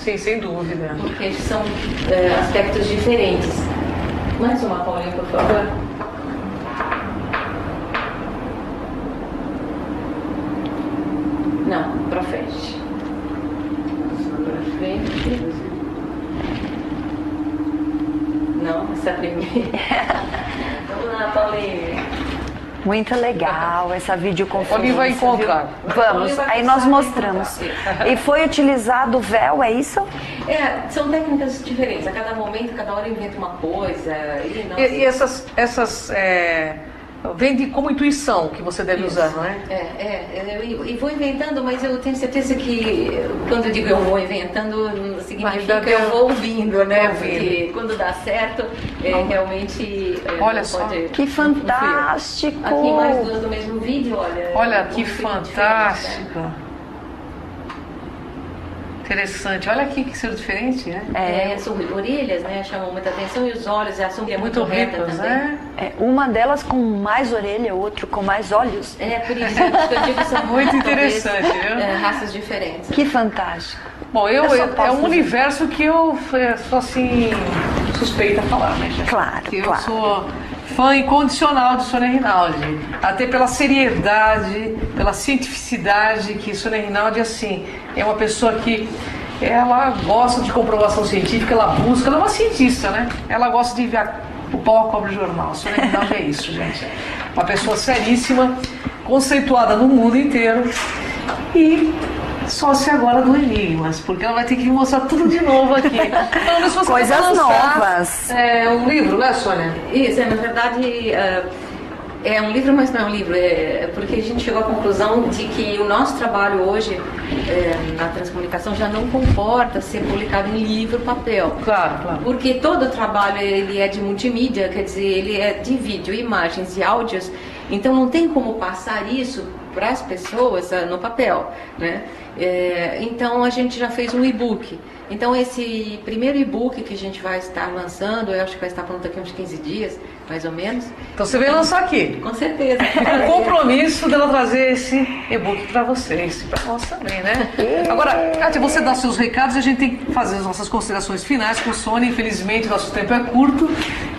Sim, sem dúvida. Porque são aspectos diferentes. Mais uma, Paulinha, por favor. Não, para frente. Para frente. Não, essa primeira. Vamos lá, Paulinha. Muito legal essa videoconferência. Onde vai encontrar? Vamos, aí nós mostramos. E foi utilizado o véu, é isso? São técnicas diferentes. A cada momento, cada hora inventa uma coisa. E essas vem de como intuição que você deve usar, não é? E vou inventando, mas eu tenho certeza que quando eu digo eu vou inventando, significa que eu vou ouvindo, né? Porque quando dá certo, realmente. Olha só, que fantástico! Aqui mais duas do mesmo vídeo, olha. Olha que fantástico! Interessante. Olha aqui que ser diferente, né? As orelhas, né? Chamam muita atenção e os olhos, a sombra é muito reta ricas, também. né? Uma delas com mais orelha, outro com mais olhos. Por isso que eu digo que são muito interessante, viu? Raças diferentes. Que fantástico. Bom, é um universo que eu sou assim suspeita a falar, né? Claro, eu sou fã incondicional de Sônia Rinaldi, até pela seriedade, pela cientificidade que Sônia Rinaldi, assim, é uma pessoa que ela gosta de comprovação científica, ela busca, ela é uma cientista, né? Ela gosta de ver o pau cobre o jornal. Sônia Rinaldi é isso, gente. Uma pessoa seríssima, conceituada no mundo inteiro e sócia agora do Enigmas, porque ela vai ter que mostrar tudo de novo aqui. Então, coisas novas. É um livro, né, Sônia? Isso, na verdade é um livro, mas não é um livro, porque a gente chegou à conclusão de que o nosso trabalho hoje na transcomunicação já não comporta ser publicado em livro, papel. Claro, claro. Porque todo o trabalho ele é de multimídia, quer dizer, ele é de vídeo, imagens e áudios, então não tem como passar isso para as pessoas no papel, né? Então a gente já fez um e-book. Então esse primeiro e-book que a gente vai estar lançando, eu acho que vai estar pronto daqui uns 15 dias, mais ou menos. Então você vem lançar aqui. Com certeza. Fica o compromisso dela trazer esse e-book para vocês, para nós também, né? Agora, Kátia, você dá seus recados e a gente tem que fazer as nossas considerações finais com Sônia. Infelizmente, nosso tempo é curto.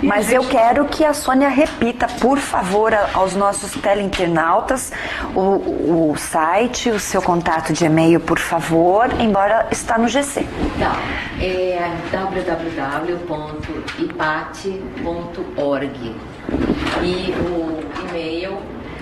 Mas eu quero que a Sônia repita, por favor, aos nossos teleinternautas o site, o seu contato de e-mail, por favor, embora está no GC. Tá, é www.ipate.org e o e-mail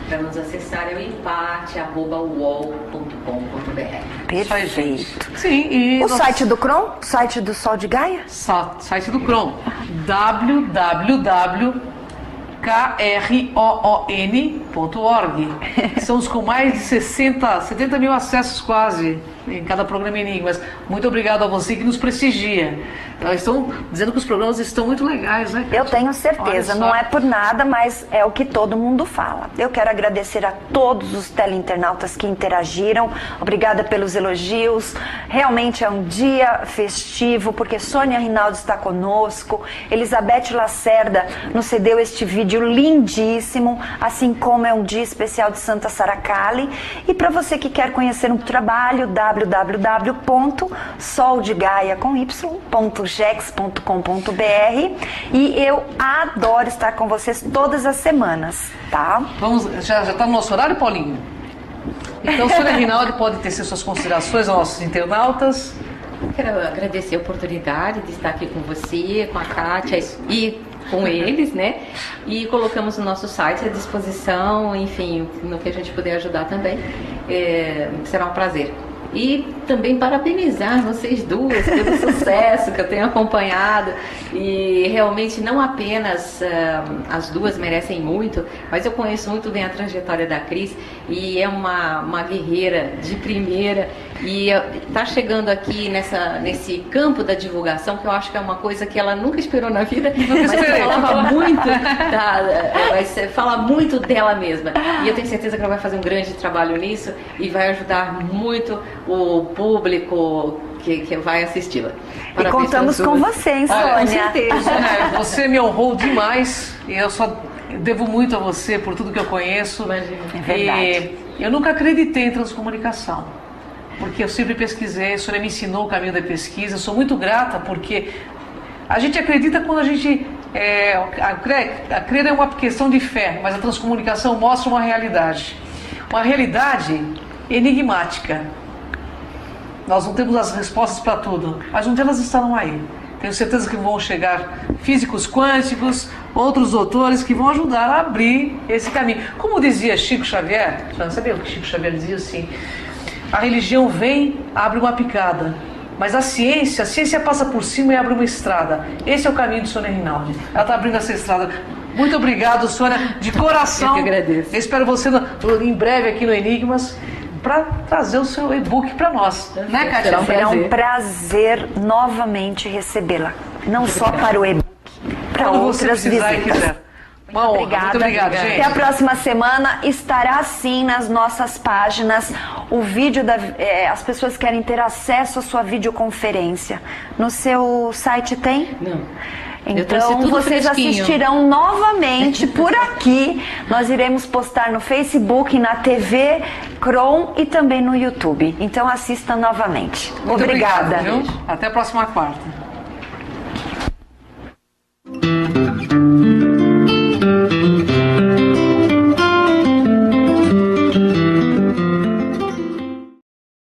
para nos acessar é o ipate@uol.com.br. Perfeito. Sim, e o site do CRON? O site do Sol de Gaia? Site do CRON, www.kroon.org. Estamos com mais de 70 mil acessos quase em cada programa Enigmas. Muito obrigado a você que nos prestigia. Elas estão dizendo que os programas estão muito legais, né? Eu tenho certeza, não é por nada, mas é o que todo mundo fala. Eu quero agradecer a todos os teleinternautas que interagiram. Obrigada pelos elogios. Realmente é um dia festivo, porque Sônia Rinaldi está conosco. Elizabeth Lacerda nos cedeu este vídeo lindíssimo, assim como é um dia especial de Santa Sara Kali. E para você que quer conhecer um trabalho, www.soldegaia.jex.com.br, e eu adoro estar com vocês todas as semanas, tá? Já está no nosso horário, Paulinho? Então, Sônia Rinaldi pode ter suas considerações aos nossos internautas. Quero agradecer a oportunidade de estar aqui com você, com a Kátia e com eles, né? E colocamos o nosso site à disposição, enfim, no que a gente puder ajudar também, será um prazer. E também parabenizar vocês duas pelo sucesso que eu tenho acompanhado. E realmente não apenas as duas merecem muito, mas eu conheço muito bem a trajetória da Cris e é uma guerreira de primeira. E está chegando aqui nesse campo da divulgação, que eu acho que é uma coisa que ela nunca esperou na vida, mas ela fala muito dela mesma. E eu tenho certeza que ela vai fazer um grande trabalho nisso e vai ajudar muito o público que vai assisti-la. E contamos com você, hein, Sônia? Com certeza. Você me honrou demais e eu só devo muito a você por tudo que eu conheço. Imagina. É verdade. E eu nunca acreditei em transcomunicação. porque eu sempre pesquisei, a senhora me ensinou o caminho da pesquisa, sou muito grata porque a gente acredita quando a gente... a crer é uma questão de fé, mas a transcomunicação mostra uma realidade enigmática. Nós não temos as respostas para tudo, mas um dia elas estarão aí. Tenho certeza que vão chegar físicos quânticos, outros doutores que vão ajudar a abrir esse caminho. Como dizia Chico Xavier, já sabia o que Chico Xavier dizia assim, a religião vem, abre uma picada, mas a ciência passa por cima e abre uma estrada. Esse é o caminho de Sônia Rinaldi. Ela está abrindo essa estrada. Muito obrigado, Sônia, de coração. Eu que agradeço. Eu espero você em breve aqui no Enigmas para trazer o seu e-book para nós. Né, Kátia? Será um prazer novamente recebê-la. Não só para o e-book, para outras visitas. Uma honra. Obrigada. Muito obrigado, gente. Até a próxima semana estará sim nas nossas páginas o vídeo as pessoas querem ter acesso à sua videoconferência. No seu site tem? Não. Então vocês assistirão novamente por aqui. Nós iremos postar no Facebook, na TV Crom e também no YouTube. Então assistam novamente. Muito Obrigada. Obrigado, viu? Até a próxima quarta.